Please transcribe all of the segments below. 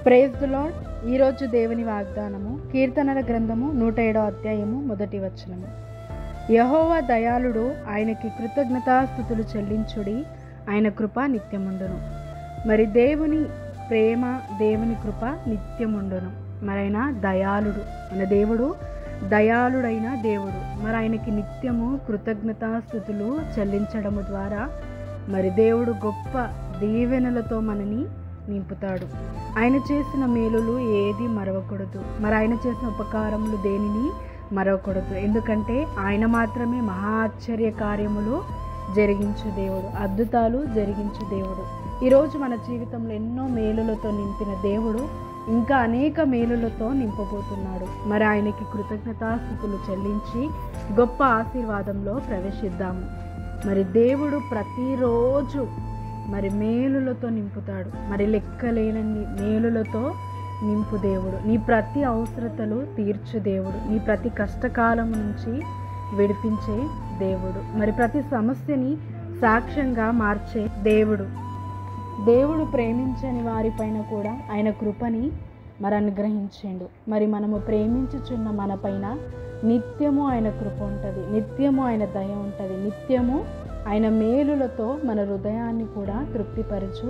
Praise the lord. ఈరోజు దేవుని వాగ్దానము కీర్తనల గ్రంథము 107వ అధ్యాయము 1వ వచనము. యెహోవా దయాళుడు, ఆయనకి కృతజ్ఞతాస్తుతులు చెల్లించుడి, ఆయన కృప నిత్యముండును. మరి దేవుని ప్రేమ, దేవుని కృప నిత్యముండును. మరి ఆయన దయాళుడు, మన దేవుడు దయాళుడైన దేవుడు. మరి ఆయనకి నిత్యము కృతజ్ఞతాస్తుతులు చెల్లించడము ద్వారా మరి దేవుడు గొప్ప దీవెనలతో మనని నింపుతాడు. ఆయన చేసిన మేలులు ఏది మరవకూడదు. మరి ఆయన చేసిన ఉపకారములు దేనిని మరవకూడదు. ఎందుకంటే ఆయన మాత్రమే మహా ఆశ్చర్య కార్యములు జరిగించు దేవుడు, అద్భుతాలు జరిగించు దేవుడు. ఈరోజు మన జీవితంలో ఎన్నో మేలులతో నింపిన దేవుడు ఇంకా అనేక మేలులతో నింపబోతున్నాడు. మరి ఆయనకి కృతజ్ఞతాస్తుతులు చెల్లించి గొప్ప ఆశీర్వాదంలో ప్రవేశిద్దాము. మరి దేవుడు ప్రతిరోజు మరి మేలులతో నింపుతాడు. మరి లెక్కలేనన్ని మేలులతో నింపు దేవుడు. నీ ప్రతి అవసరతలు తీర్చు దేవుడు. నీ ప్రతి కష్టకాలం నుంచి విడిపించే దేవుడు. మరి ప్రతి సమస్యని సాక్ష్యంగా మార్చే దేవుడు. దేవుడు ప్రేమించని వారిపైన కూడా ఆయన కృపని మరి అనుగ్రహించిండు. మరి మనము ప్రేమించుచున్న మన పైన నిత్యము ఆయన కృప ఉంటుంది, నిత్యము ఆయన దయ ఉంటుంది, నిత్యము ఆయన మేలులతో మన హృదయాన్ని కూడా తృప్తిపరచు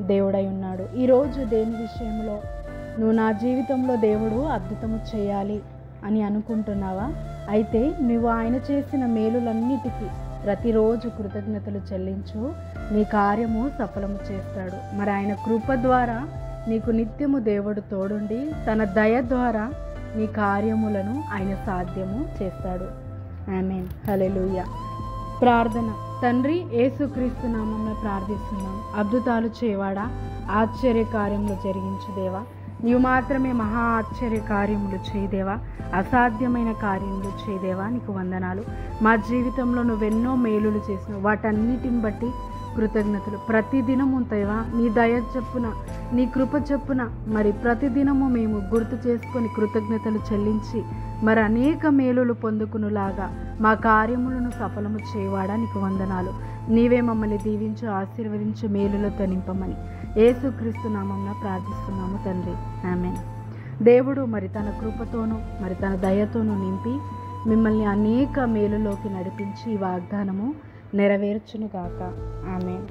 దేవుడై ఉన్నాడు. ఈరోజు దేని విషయంలో నువ్వు నా జీవితంలో దేవుడు అద్భుతము చేయాలి అని అనుకుంటున్నావా? అయితే నువ్వు ఆయన చేసిన మేలులన్నిటికీ ప్రతిరోజు కృతజ్ఞతలు చెల్లించు, నీ కార్యము సఫలము చేస్తాడు. మరి ఆయన కృప ద్వారా నీకు నిత్యము దేవుడు తోడుండి తన దయ ద్వారా నీ కార్యములను ఆయన సాధ్యము చేస్తాడు. ఆమేన్. హల్లెలూయా. ప్రార్థన. తండ్రి, యేసుక్రీస్తు నామమున ప్రార్థిస్తున్నాం. అద్భుతాలు చేయవాడా, ఆశ్చర్య కార్యములు జరిగించు దేవా. నీవు మాత్రమే మహా ఆశ్చర్య కార్యములు చేయదేవా, అసాధ్యమైన కార్యములు చేయదేవా. నీకు వందనాలు. మా జీవితంలో నువ్వెన్నో మేలులు చేసినావు, వాటన్నిటిని బట్టి కృతజ్ఞతలు. ప్రతిదినము దేవా నీ దయ చెప్పున, నీ కృప చెప్పున మరి ప్రతిదినము మేము గుర్తు చేసుకొని కృతజ్ఞతలు చెల్లించి మరి అనేక మేలులు పొందుకునేలాగా మా కార్యములను సఫలము చేయవాడా. నీకు వందనాలు. నీవే మమ్మల్ని దీవించు, ఆశీర్వదించు, మేలులతో నింపమని యేసుక్రీస్తు నామమున ప్రార్థిస్తున్నాము తండ్రి. ఆమేన్. దేవుడు మరి తన కృపతోనూ మరి తన దయతోనూ నింపి మిమ్మల్ని అనేక మేలులోకి నడిపించి ఈ వాగ్దానము నెరవేర్చును గాక. ఆమేన్.